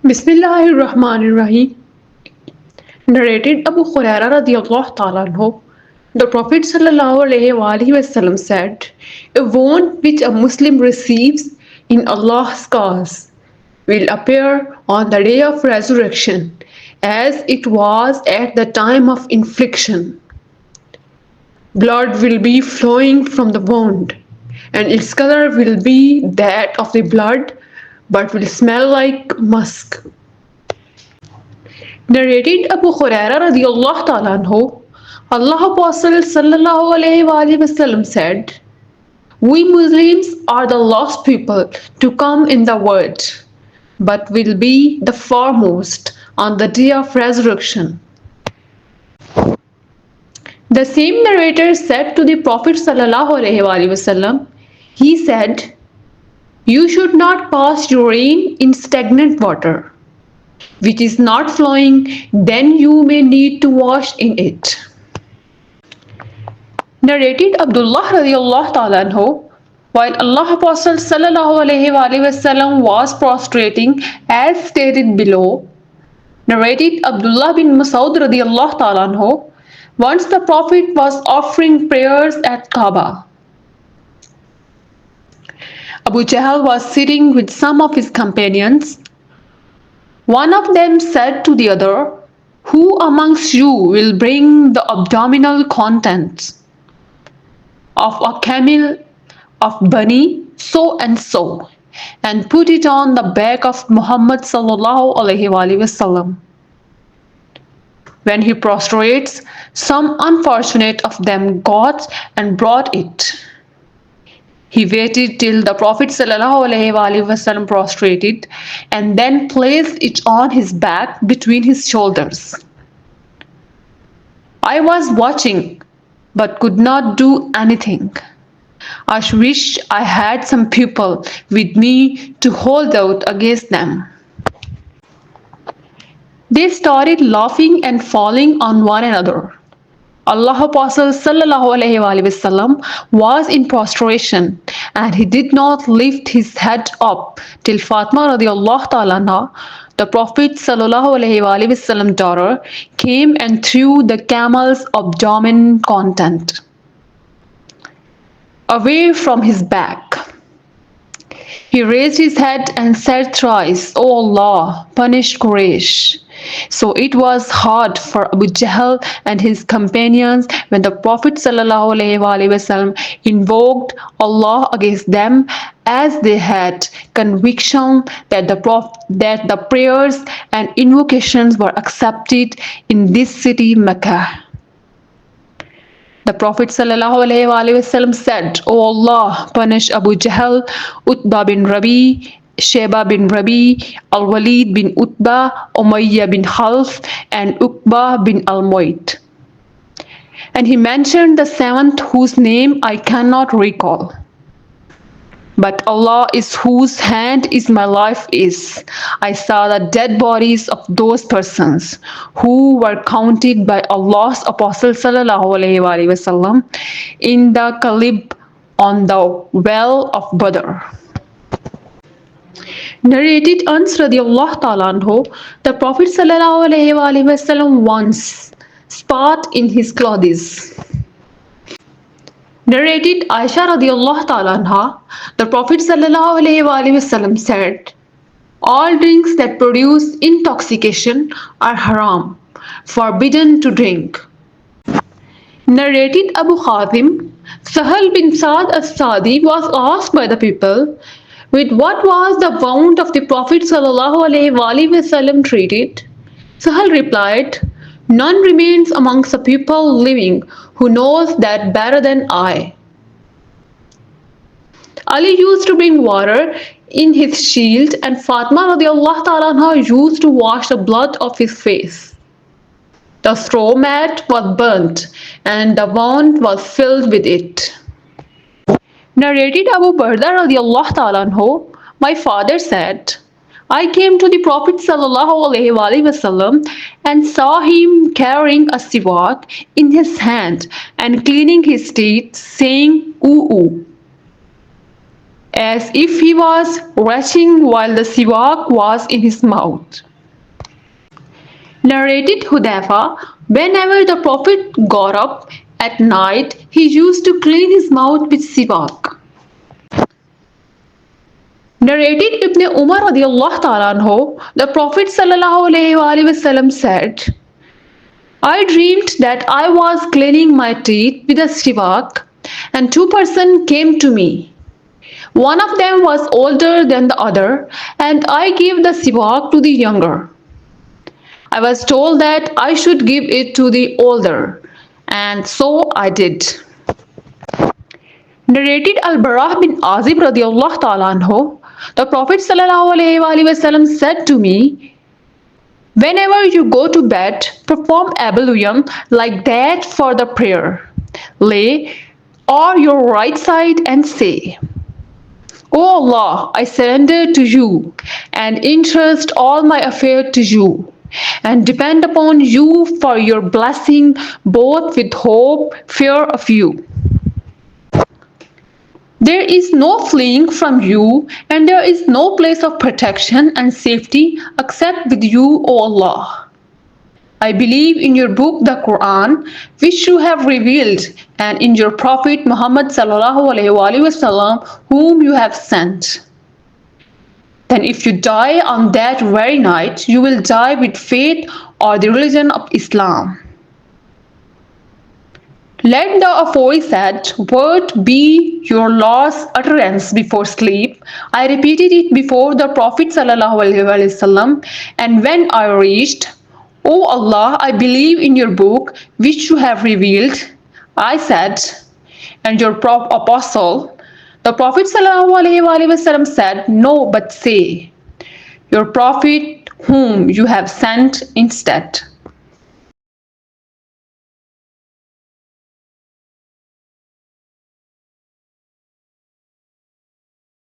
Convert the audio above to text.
Bismillahir Rahmanir Rahim. Narrated Abu Huraira radiallahu ta'ala anhu, the Prophet sallallahu alaihi wasallam said, "A wound which a Muslim receives in Allah's cause will appear on the day of resurrection as it was at the time of infliction. Blood will be flowing from the wound, and its color will be that of the blood, but will smell like musk." Narrated Abu Huraira radiallahu ta'ala anhu, Allah Apostle sallallahu alaihi wasallam said, "We Muslims are the last people to come in the world, but will be the foremost on the day of resurrection." The same narrator said to the Prophet sallallahu alaihi wasallam, he said, "You should not pass urine in stagnant water, which is not flowing, then you may need to wash in it." Narrated Abdullah radiallahu ta'ala anhu, while Allah Apostle sallallahu alaihi wasallam was prostrating as stated below, narrated Abdullah bin Mas'ud radiallahu ta'ala anhu, once the Prophet was offering prayers at Kaaba. Abu Jahl was sitting with some of his companions. One of them said to the other, "Who amongst you will bring the abdominal contents of a camel of Bani so and so and put it on the back of Muhammad sallallahu alaihi wasallam? When he prostrates, some unfortunate of them got and brought it." He waited till the Prophet ﷺ prostrated and then placed it on his back between his shoulders. I was watching but could not do anything. I wish I had some people with me to hold out against them. They started laughing and falling on one another. Allah Apostle sallallahu alaihi wasallam was in prostration and he did not lift his head up till Fatima radiallahu ta'ala anha, the Prophet sallallahu alaihi wasallam daughter, came and threw the camel's abdomen content away from his back. He raised his head and said thrice, "O Allah, punish Quraysh." So it was hard for Abu Jahl and his companions when the Prophet ﷺ invoked Allah against them, as they had conviction that the prayers and invocations were accepted in this city Mecca. The Prophet ﷺ said, "O Allah, punish Abu Jahl, Utbah bin Rabi, Sheba bin Rabi, Al-Walid bin Utbah, Umayyah bin Khalf, and Uqbah bin Al-Mu'ayt." And he mentioned the seventh, whose name I cannot recall. But Allah is whose hand is my life is. I saw the dead bodies of those persons who were counted by Allah's Apostle sallallahu alaihi wasallam in the Kalib on the well of Badr. Narrated Anas radiallahu ta'ala anhu, the Prophet sallallahu alaihi wasallam once spat in his clothes. Narrated Aisha radiallahu ta'ala anha, the Prophet sallallahu alaihi wasallam said, "All drinks that produce intoxication are haram, forbidden to drink." Narrated Abu Khatim, Sahal bin Sa'd as-Sadi was asked by the people, "With what was the wound of the Prophet sallallahu alaihi wasallam treated?" Sahal replied, "None remains amongst the people living who knows that better than I." Ali used to bring water in his shield, and Fatima radiallahu ta'ala anha used to wash the blood of his face. The straw mat was burnt, and the wound was filled with it. Narrated Abu Barda radiallahu ta'ala anhu, my father said, "I came to the Prophet sallallahu alaihi wasallam and saw him carrying a siwak in his hand and cleaning his teeth, saying, 'Ooh, ooh.' as if he was retching while the siwak was in his mouth. Narrated Hudayfa, whenever the Prophet got up at night, he used to clean his mouth with siwak. Narrated Ibn Umar radiallahu ta'ala anhu, the Prophet sallallahu alayhi wasallam said, I dreamed that I was cleaning my teeth with a siwak and two persons came to me. One of them was older than the other and I gave the siwak to the younger. I was told that I should give it to the older and so I did. Narrated Al-Bara bin Azib radiallahu ta'ala anhu, the Prophet sallallahu alayhi wasallam said to me, whenever you go to bed, perform ablution like that for the prayer. Lay on your right side and say, O Allah, I surrender to you and entrust all my affairs to you and depend upon you for your blessing both with hope, fear of you. There is no fleeing from you and there is no place of protection and safety except with you, O Allah. I believe in your book, the Quran, which you have revealed, and in your Prophet Muhammad sallallahu alaihi wasallam, whom you have sent. Then if you die on that very night, you will die with faith or the religion of Islam. Let the aforesaid word be your last utterance before sleep. I repeated it before the Prophet ﷺ, and when I reached, O Allah, I believe in your book which you have revealed, I said, and your apostle, the Prophet ﷺ said, no, but say, your Prophet whom you have sent instead.